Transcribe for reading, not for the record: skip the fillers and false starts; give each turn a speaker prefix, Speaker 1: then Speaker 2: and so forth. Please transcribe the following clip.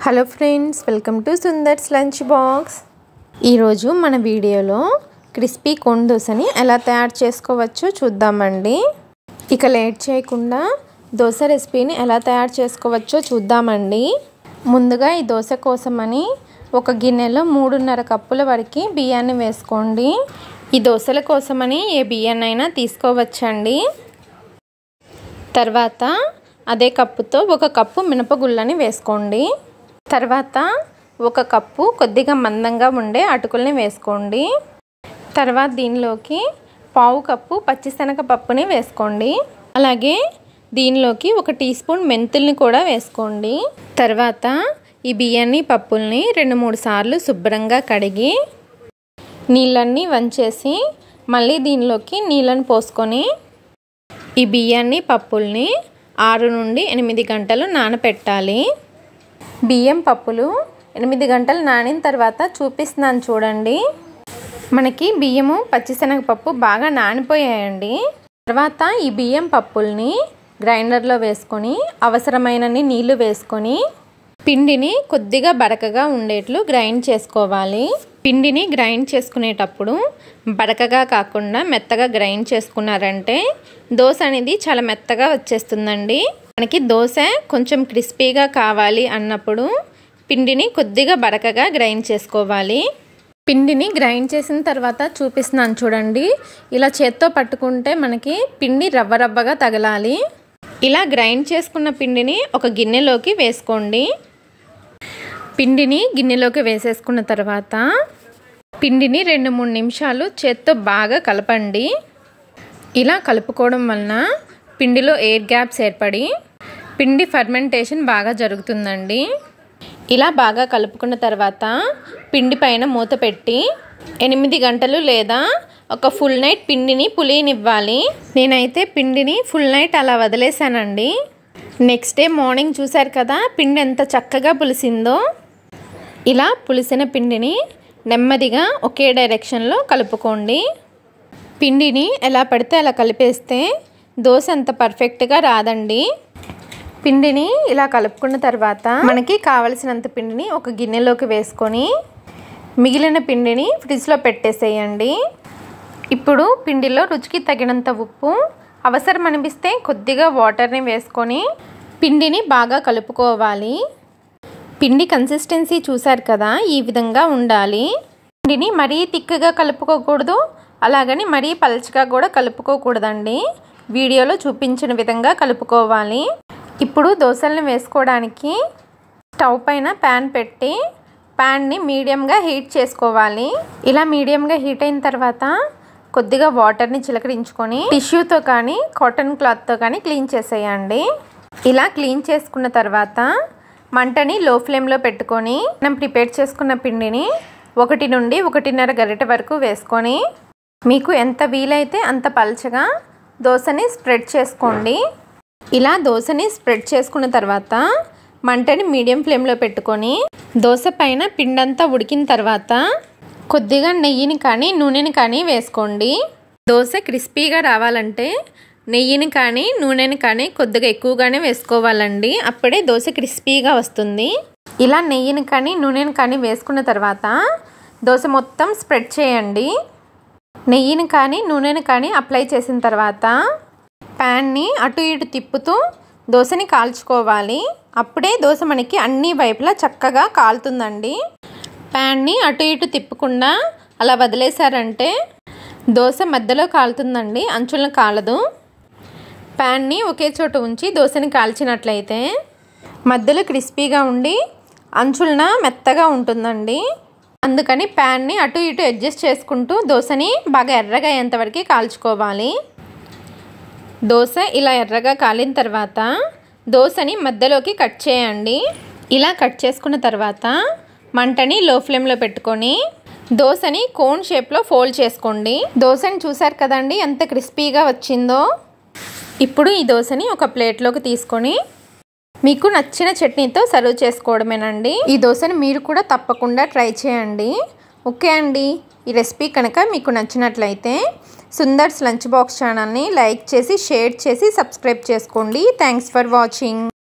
Speaker 1: Hello friends, welcome to Sundar's lunch box. ఈరోజు మన వీడియోలో క్రిస్పీ కోన్ దోశని ఎలా తయారు చేసుకోవచ్చో చూద్దామండి. ఇక లేట్ చేయకుండా దోశ రెసిపీని ఎలా తయారు చేసుకోవచ్చో చూద్దామండి. ముందుగా ఈ దోశ కోసమని ఒక గిన్నెలో 3.5 కప్పుల వరకు బియ్యాన్ని వేసుకోండి. ఈ దోశల కోసమని ఏ బియ్యాన్నైనా తీసుకోవచ్చండి. తర్వాత అదే కప్పుతో 1 కప్పు మినపగుళ్ళని వేసుకోండి. తర్వాత 1 కప్పు కొద్దిగా మందంగా ఉండే అటుకుల్ని వేసుకోండి. తర్వాత దీనిలోకి 1/2 కప్పు పచ్చిశనగపప్పుని వేసుకోండి. అలాగే దీనిలోకి 1 టీ స్పూన్ మెంతుల్ని కూడా వేసుకోండి. తర్వాత ఈ బియ్యాన్ని పప్పుల్ని 2-3 సార్లు శుభ్రంగా కడిగి నీళ్ళన్నీ వంచేసి మళ్ళీ దీనిలోకి నీళ్ళని పోసుకొని ఈ బియ్యాన్ని పప్పుల్ని 6 నుండి 8 గంటలు నానపెట్టాలి. బియ్యం పప్పులు 8 గంటలు నానిన తర్వాత చూపిస్తున్నాను చూడండి. మనకి బియ్యము పచ్చిశనగపప్పు బాగా నానిపోయాయండి. తర్వాత ఈ బియ్యం పప్పుల్ని గ్రైండర్లో వేసుకొని అవసరమైనన్ని నీళ్లు వేసుకొని పిండిని కొద్దిగా బరకగా ఉండేట్లు గ్రైండ్ చేసుకోవాలి. పిండిని గ్రైండ్ చేసుకునేటప్పుడు బరకగా కాకుండా మెత్తగా గ్రైండ్ చేసుకున్నారంటే దోశ అనేది చాలా మెత్తగా వచ్చేస్తుందండి. మనకి దోశ కొంచెం క్రిస్పీగా కావాలి అన్నప్పుడు పిండిని కొద్దిగా బరకగా గ్రైండ్ చేసుకోవాలి. పిండిని గ్రైండ్ చేసిన తర్వాత చూపిస్తున్నాను చూడండి. ఇలా చేత్తో పట్టుకుంటే మనకి పిండి రవ్వ రవ్వగా తగలాలి. ఇలా గ్రైండ్ చేసుకున్న పిండిని ఒక గిన్నెలోకి వేసుకోండి. పిండిని గిన్నెలోకి వేసేసుకున్న తర్వాత పిండిని 2-3 నిమిషాలు చేత్తో బాగా కలపండి. ఇలా కలుపుకోవడం వలన పిండిలో ఎయిర్ గ్యాప్స్ ఏర్పడి పిండి ఫర్మెంటేషన్ బాగా జరుగుతుందండి. ఇలా బాగా కలుపుకున్న తర్వాత పిండి పైన మూత పెట్టి 8 గంటలు లేదా ఒక ఫుల్ నైట్ పిండిని పులియనివ్వాలి. నేనైతే పిండిని ఫుల్ నైట్ అలా వదిలేసానండి. నెక్స్ట్ డే మార్నింగ్ చూశారు కదా పిండి ఎంత చక్కగా పులిసిందో. ఇలా పులిసిన పిండిని నెమ్మదిగా ఒకే డైరెక్షన్లో కలుపుకోండి. పిండిని ఎలా పడితే అలా కలిపేస్తే దోశ అంత పర్ఫెక్ట్గా రాదండి. పిండిని ఇలా కలుపుకున్న తర్వాత మనకి కావలసినంత పిండిని ఒక గిన్నెలోకి వేసుకొని మిగిలిన పిండిని ఫ్రిడ్జ్లో పెట్టేసేయండి. ఇప్పుడు పిండిలో రుచికి తగినంత ఉప్పు, అవసరం అనిపిస్తే కొద్దిగా వాటర్ని వేసుకొని పిండిని బాగా కలుపుకోవాలి. పిండి కన్సిస్టెన్సీ చూసారు కదా, ఈ విధంగా ఉండాలి. పిండిని మరీ తిక్కుగా కలుపుకోకూడదు, అలాగని మరీ పలచగా కూడా కలుపుకోకూడదండి. వీడియోలో చూపించిన విధంగా కలుపుకోవాలి. ఇప్పుడు దోశలను వేసుకోవడానికి స్టవ్ పైన ప్యాన్ పెట్టి ప్యాన్ని మీడియంగా హీట్ చేసుకోవాలి. ఇలా మీడియంగా హీట్ అయిన తర్వాత కొద్దిగా వాటర్ని చిలకరించుకొని టిష్యూతో కానీ కాటన్ క్లాత్తో కానీ క్లీన్ చేసేయండి. ఇలా క్లీన్ చేసుకున్న తర్వాత మంటని లో ఫ్లేమ్లో పెట్టుకొని మనం ప్రిపేర్ చేసుకున్న పిండిని 1 నుండి 1.5 గరిటె వరకు వేసుకొని మీకు ఎంత వీలైతే అంత పల్చగా దోశని స్ప్రెడ్ చేసుకోండి. ఇలా దోశని స్ప్రెడ్ చేసుకున్న తర్వాత మంటని మీడియం ఫ్లేమ్లో పెట్టుకొని దోశ పైన పిండంతా ఉడికిన తర్వాత కొద్దిగా నెయ్యిని కానీ నూనెని కానీ వేసుకోండి. దోశ క్రిస్పీగా రావాలంటే నెయ్యిని కానీ నూనెని కానీ కొద్దిగా ఎక్కువగానే వేసుకోవాలండి. అప్పుడే దోశ క్రిస్పీగా వస్తుంది. ఇలా నెయ్యిని కానీ నూనెని కానీ వేసుకున్న తర్వాత దోశ మొత్తం స్ప్రెడ్ చేయండి. నెయ్యిని కానీ నూనెని కానీ అప్లై చేసిన తర్వాత ప్యాన్ని అటు ఇటు తిప్పుతూ దోశని కాల్చుకోవాలి. అప్పుడే దోశ మనకి అన్ని వైపులా చక్కగా కాలుతుందండి. ప్యాన్ని అటు ఇటు తిప్పకుండా అలా వదిలేశారంటే దోశ మధ్యలో కాలుతుందండి, అంచులను కాలదు. ప్యాన్ని ఒకే చోట ఉంచి దోశని కాల్చినట్లయితే మధ్యలో క్రిస్పీగా ఉండి అంచులన మెత్తగా ఉంటుందండి. అందుకని ప్యాన్ని అటు ఇటు అడ్జస్ట్ చేసుకుంటూ దోశని బాగా ఎర్రగా అయ్యేంతవరకు కాల్చుకోవాలి. దోశ ఇలా ఎర్రగా కాలిన తర్వాత దోశని మధ్యలోకి కట్ చేయండి. ఇలా కట్ చేసుకున్న తర్వాత మంటని లో ఫ్లేమ్లో పెట్టుకొని దోశని కోన్ షేప్లో ఫోల్డ్ చేసుకోండి. దోశని చూసారు కదండి ఎంత క్రిస్పీగా వచ్చిందో. ఇప్పుడు ఈ దోశని ఒక ప్లేట్లోకి తీసుకొని మీకు నచ్చిన చట్నీతో సర్వ్ చేసుకోవడమేనండి. ఈ దోశని మీరు కూడా తప్పకుండా ట్రై చేయండి. ఓకే అండి, ఈ రెసిపీ కనుక మీకు నచ్చినట్లయితే సుందర్స్ లంచ్ బాక్స్ ఛానల్ని లైక్ చేసి షేర్ చేసి సబ్స్క్రైబ్ చేసుకోండి. Thanks for watching.